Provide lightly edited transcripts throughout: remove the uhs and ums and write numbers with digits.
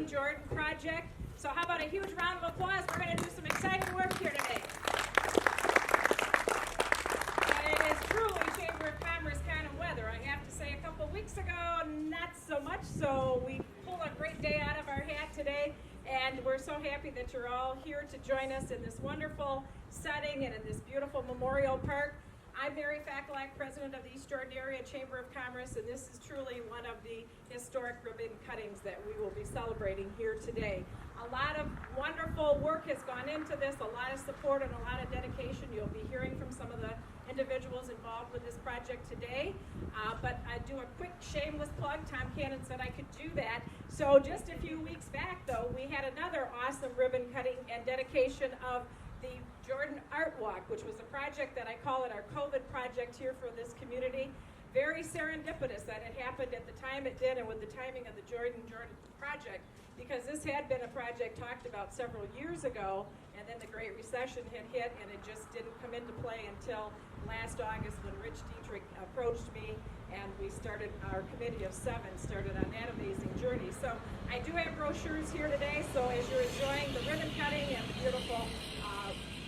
Joining Jordan project. So how about a huge round of applause? We're going to do some exciting work here today. And it is truly Chamber of Commerce kind of weather. I have to say, a couple weeks ago, not so much. So we pulled a great day out of our hat today. And we're so happy that you're all here to join us in this wonderful setting and in this beautiful memorial park. I'm Mary Fakulak, President of the East Jordan Area Chamber of Commerce, and this is truly one of the historic ribbon cuttings that we will be celebrating here today. A lot of wonderful work has gone into this, a lot of support and a lot of dedication. You'll be hearing from some of the individuals involved with this project today. But I do a quick shameless plug. Tom Cannon said I could do that. So just a few weeks back, though, we had another awesome ribbon cutting and dedication of the Jordan Art Walk, which was a project that I call it our COVID project here for this community. Very serendipitous that it happened at the time it did and with the timing of the Jordan project, because this had been a project talked about several years ago, and then the Great Recession had hit and it just didn't come into play until last August when Rich Dietrich approached me and we started our committee of 7, started on that amazing journey. So I do have brochures here today, so as you're enjoying the ribbon cutting and the beautiful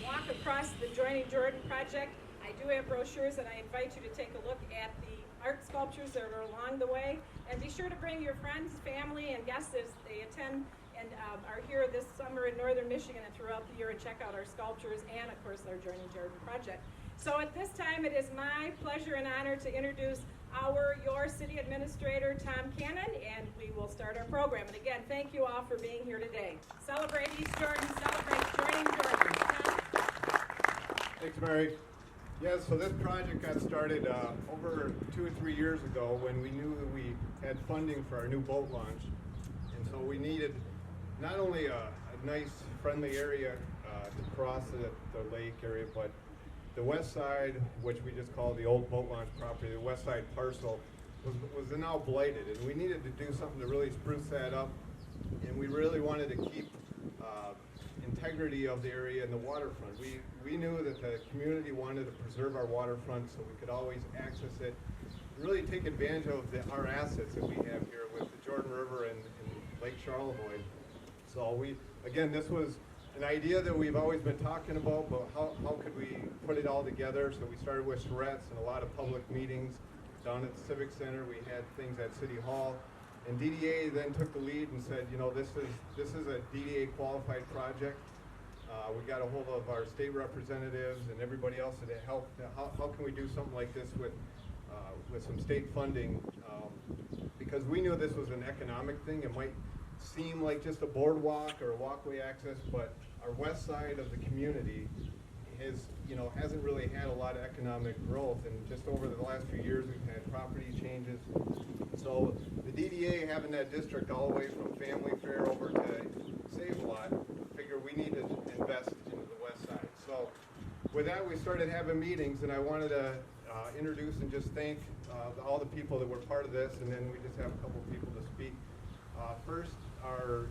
walk across the Joining Jordan project, I do have brochures and I invite you to take a look at the art sculptures that are along the way. And be sure to bring your friends, family, and guests as they attend and are here this summer in northern Michigan and throughout the year and check out our sculptures and, of course, our Joining Jordan project. So at this time, it is my pleasure and honor to introduce your city administrator, Tom Cannon, and we will start our program. And again, thank you all for being here today. Celebrate East Jordan, celebrate Joining Jordan. Tom? Thanks, Mary. Yes, so this project got started over 2 or 3 years ago when we knew that we had funding for our new boat launch. And so we needed not only a nice, friendly area to cross the lake area, but the west side, which we just call the old boat launch property, the west side parcel, was now blighted. And we needed to do something to really spruce that up. And we really wanted to keep integrity of the area and the waterfront. We knew that the community wanted to preserve our waterfront so we could always access it, and really take advantage of our assets that we have here with the Jordan River and Lake Charlevoix. So again, this was an idea that we've always been talking about, but how could we put it all together? So we started with charrettes and a lot of public meetings down at the Civic Center. We had things at City Hall. And DDA then took the lead and said, you know, this is a DDA qualified project. We got a hold of our state representatives and everybody else that helped. How can we do something like this with some state funding? Because we knew this was an economic thing. It might seem like just a boardwalk or a walkway access, but our west side of the community hasn't really had a lot of economic growth, and just over the last few years we've had property changes. So the DDA, having that district all the way from Family Fair over to Save a Lot, figured we need to invest into the west side. So with that, we started having meetings, and I wanted to introduce and just thank all the people that were part of this, and then we just have a couple people to speak. First, our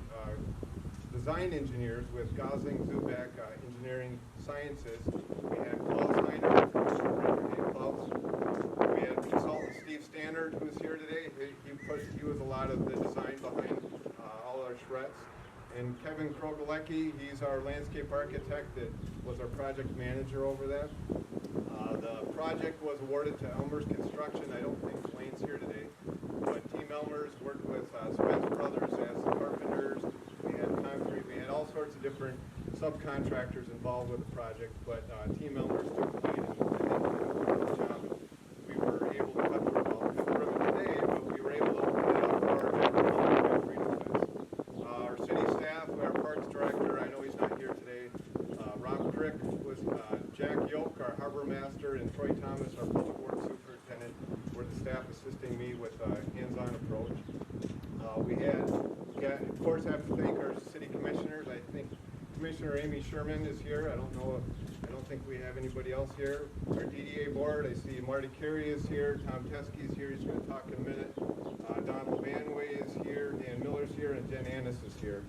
design engineers with Gosling Zubak Engineering Sciences. We had Klaus Heiner, Klaus. We had consultant Steve Stannard, who's here today. He was a lot of the design behind all our charrettes. And Kevin Krogalecki, he's our landscape architect that was our project manager over that. The project was awarded to Elmer's Construction. I don't think Blaine's here today, but Team Elmer's worked with Spence Brothers as the carpenters. We had concrete. We had all sorts of different subcontractors involved with the project, but Team Elmer's took the lead and I think did a good job. We were able to cut the ribbon today, but we were able to open it up for our freedom fest. Our city staff, our parks director, I know he's not here today. Rob Crick was Jack Yoke, our harbor master, and Troy Thomas, our public works superintendent, were the staff assisting me with a hands-on approach. Of course, I have to thank our city commissioners. I think Commissioner Amy Sherman is here. I don't think we have anybody else here. Our DDA board, I see Marty Carey is here. Tom Teske is here. He's going to talk in a minute. Don Levanway is here. Dan Miller's here, and Jen Annis is here.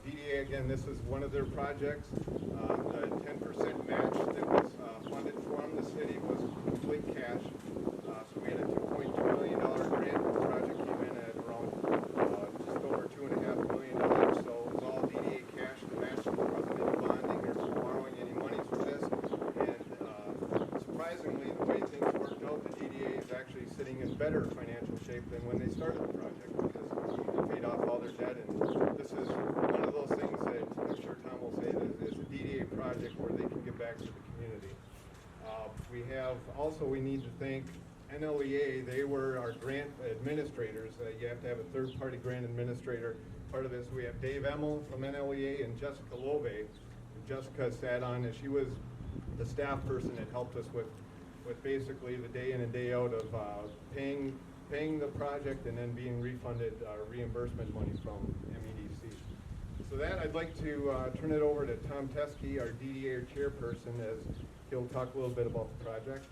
DDA, again, this is one of their projects. The 10% match that was funded from the city was complete cash. So we had a $2.2 million grant. The project came in at around just over $2.5 million. actually sitting in better financial shape than when they started the project because we paid off all their debt, and this is one of those things that I'm sure Tom will say that is a DDA project where they can give back to the community. We need to thank NLEA. They were our grant administrators. You have to have a third-party grant administrator. Part of this, we have Dave Emmel from NLEA and Jessica Lobe. Jessica sat on, and she was the staff person that helped us with basically the day in and day out of paying the project and then being refunded reimbursement money from MEDC. So that, I'd like to turn it over to Tom Teske, our DDA chairperson, as he'll talk a little bit about the project.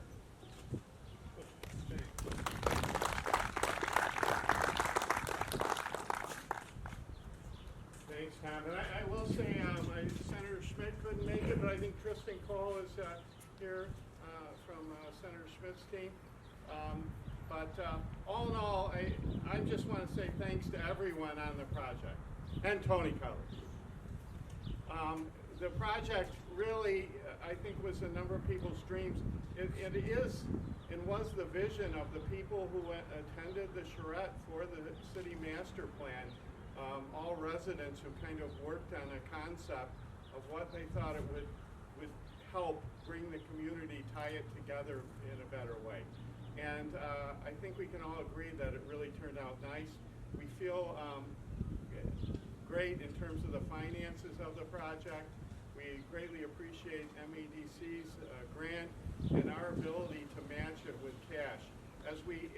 Thanks, Tom. And I will say, Senator Schmidt couldn't make it, but I think Tristan Cole is here from Senator Schmidt's team. All in all, I just want to say thanks to everyone on the project, and Tony Cullers. The project really, I think, was a number of people's dreams. It is and was the vision of the people who attended the charrette for the city master plan. All residents who kind of worked on a concept of what they thought it would help bring the community, tie it together in a better way. And I think we can all agree that it really turned out nice. We feel great in terms of the finances of the project. We greatly appreciate MEDC's grant and our ability to match it with cash. As we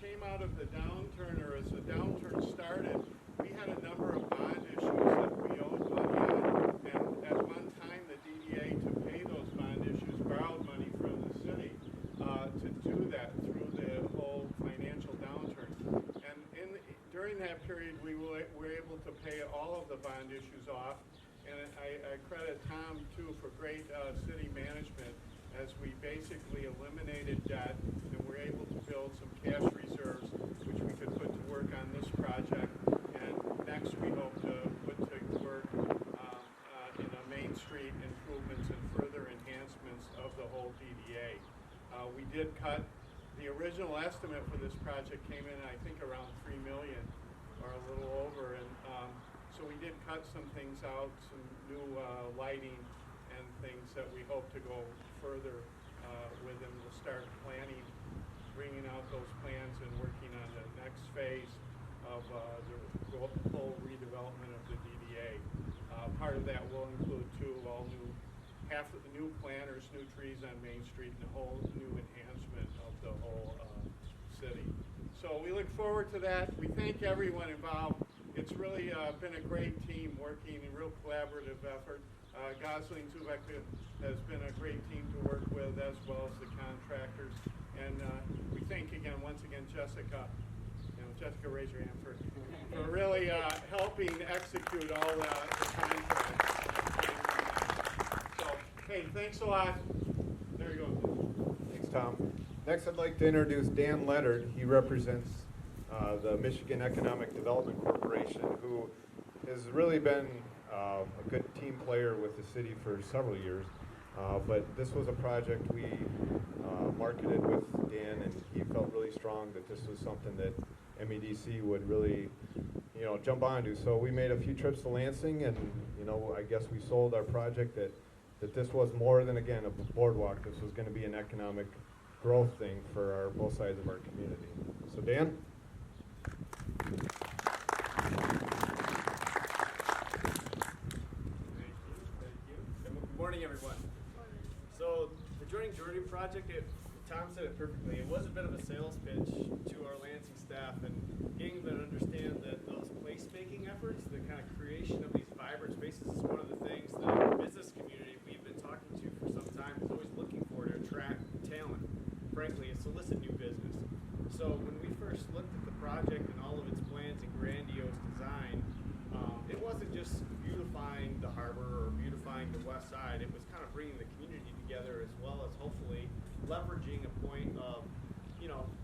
came out of the downturn, or as the downturn started, we had a number of bond issues that we owed money on, and at one time the DDA, to pay those bond issues, borrowed money from the city to do that through the whole financial downturn. And during that period, we were able to pay all of the bond issues off, and I credit Tom too for great city management as we basically eliminated debt and were able to build some cash reserves which we could put to work on this project. And next we hope to put to work in a Main Street improvements and further enhancements of the whole DDA. We did cut, the original estimate for this project came in I think around $3 million or a little over, and so we did cut some things out, some new lighting and things that we hope to go further with, and we'll start planning, bringing out those plans and working on the next phase of the whole redevelopment of the DDA. Part of that will include half of the new planters, new trees on Main Street, and a whole new enhancement of the whole city. So we look forward to that. We thank everyone involved. It's really been a great team working, a real collaborative effort. Gosling Zubek has been a great team to work with, as well as the contractors. And we thank once again, Jessica. Jessica, raise your hand for really helping execute all the contracts. So, hey, thanks a lot. There you go. Thanks, Tom. Next, I'd like to introduce Dan Leonard. He represents the Michigan Economic Development Corporation, who has really been a good team player with the city for several years. But this was a project we marketed with Dan, and he felt really strong that this was something that MEDC would really, jump onto. So we made a few trips to Lansing, and I guess we sold our project that this was more than, again, a boardwalk. This was going to be an economic growth thing for both sides of our community. So Dan? Thank you. Good morning, everyone. So the Joining Jordan project, Tom said it perfectly. It was a bit of a sales pitch to our Lansing staff, and getting them to understand that those placemaking efforts, the kind of creation of these vibrant spaces, is one of the things that the business community we've been talking to for some time is always looking for to attract talent, frankly, and solicit new business. So when we first looked at the project and all of its plans and grandiose design, it wasn't just beautifying the harbor or beautifying the west side. It was kind of bringing the community together, as well as hopefully leveraging a point of,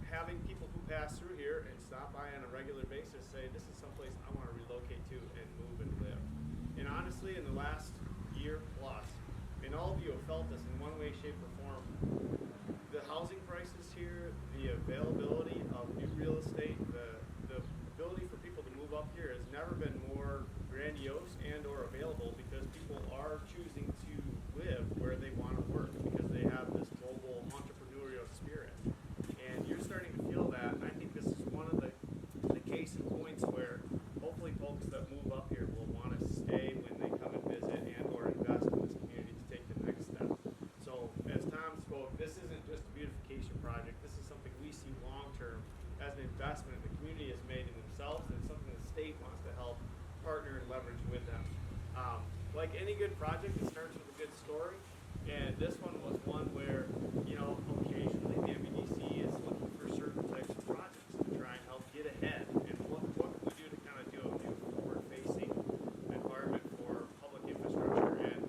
having people who pass through here and stop by on a regular basis say, this is someplace I want to relocate to and move and live. And honestly, in the last year plus, all of you have felt this in one way, shape, or form. The housing prices here, the availability of new real estate, the ability for people to move up here has never been more grandiose and or available, because people are choosing to live where they want to work because they have this mobile entrepreneurial spirit. And you're starting to feel that, and I think this is one of the case in points where hopefully folks that move up here will want to stay when they come and visit and or invest in this community to take the next step. So as Tom spoke, this isn't just a beautification project. This is something we see long term as an investment the community has made in themselves, and it's something the state wants to help partner and leverage with them. Like any good project, it starts with a good story, and this one was one where, you know, occasionally the MBDC is looking for certain types of projects to try and help get ahead, and what can we do to kind of do a new forward-facing environment for public infrastructure. And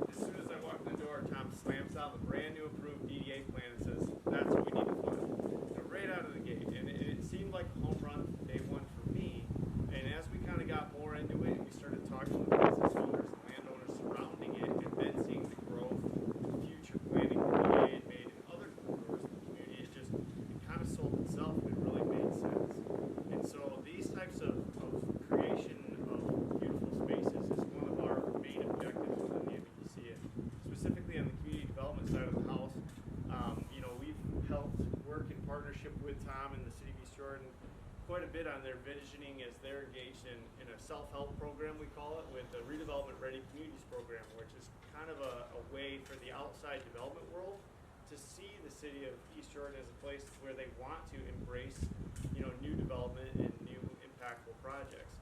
as soon as I walked in the door, Tom slams down the brand new approved DDA plan and says, that's what we need to fund. Right out of the gate, and it seemed like a home run from day one for me. And as we kind of got more into it, we started talking with business owners and landowners surrounding it, and then seeing the growth, the future planning that DDA had made in other corridors of the community. It kind of sold itself, and it really made sense. And so these types of creation of beautiful spaces is one of our main objectives within the MBDC, and specifically on the community development side of the house. You know, we've helped work in partnership with Tom and the City of East Jordan quite a bit on their visioning as they're engaged in a self-help program, we call it, with the Redevelopment Ready Communities program, which is kind of a way for the outside development world to see the City of East Jordan as a place where they want to embrace, you know, new development and new impactful projects.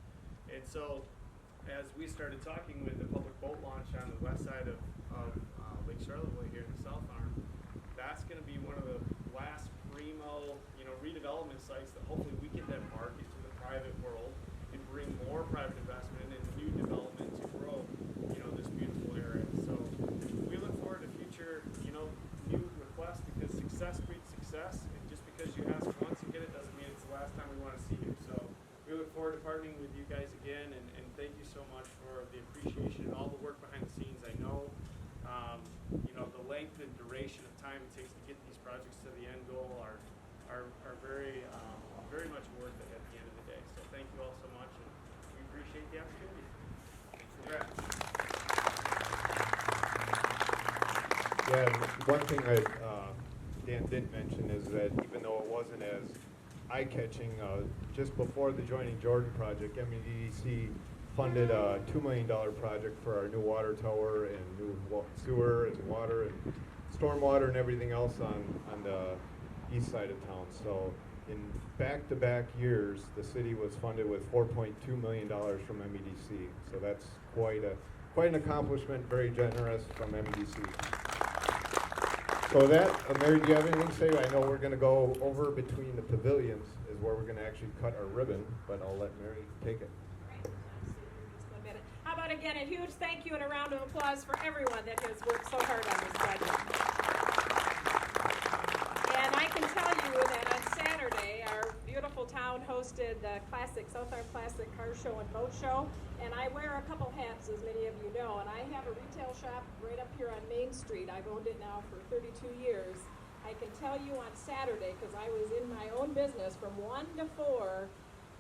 And so as we started talking with the public boat launch on the west side of Lake Charlottesville here in the South Arm, that's going to be one of the last primo, you know, redevelopment sites that hopefully we can then market to the private world and bring more private investment and new development to grow, you know, this beautiful area. So we look forward to future, you know, new requests, because success breeds success, and just because you ask once and get it doesn't mean it's the last time we want to see you. So we look forward to partnering with you guys again, and thank you so much for the appreciation and all the work behind the scenes. I know, you know, the length and duration of time it takes to get these projects to the end goal are very, very much worth it at the end of the day. So thank you all so much, and we appreciate the opportunity. Congrats. Yeah, one thing that Dan didn't mention is that even though it wasn't as eye-catching, just before the Joining Jordan project, MEDC funded a $2 million project for our new water tower and new sewer and water and stormwater and everything else on the east side of town. So in back-to-back years, the city was funded with $4.2 million from MEDC. So that's quite an accomplishment, very generous from MEDC. So that, Mary, do you have anything to say? I know we're going to go over between the pavilions is where we're going to actually cut our ribbon, but I'll let Mary take it. How about again a huge thank you and a round of applause for everyone that has worked so hard on this project. And I can tell you that on Saturday, our beautiful town hosted the South Arm Classic Car Show and Boat Show. And I wear a couple hats, as many of you know. And I have a retail shop right up here on Main Street. I've owned it now for 32 years. I can tell you on Saturday, because I was in my own business from 1 to 4,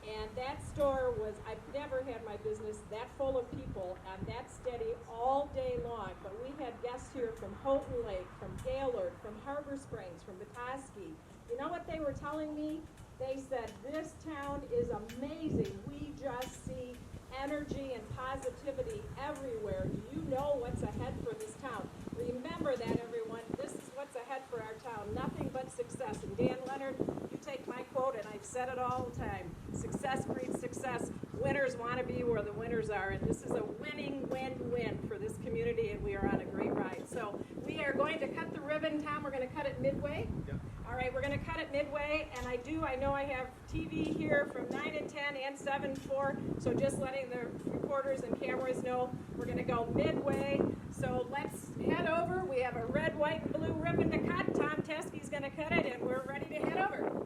and that store was, I've never had my business that full of people and that steady all day long. But we had guests here from Houghton Lake, from Gaylord, from Harbor Springs, from Teske. You know what they were telling me? They said, this town is amazing. We just see energy and positivity everywhere. Do you know what's ahead for this town? Remember that, everyone. This is what's ahead for our town. Nothing but success. And Dan Leonard, you take my quote, and I've said it all the time. Success breeds success. Winners want to be where the winners are. And this is a winning win-win for this community, and we are on a great ride. So we are going to cut the ribbon. Tom, we're going to cut it midway. Yep. All right, we're going to cut it midway, and I know I have TV here from 9 and 10 and 7 4, so just letting the reporters and cameras know we're going to go midway. So let's head over. We have a red, white, and blue ribbon to cut. Tom Teske's going to cut it, and we're ready to head over.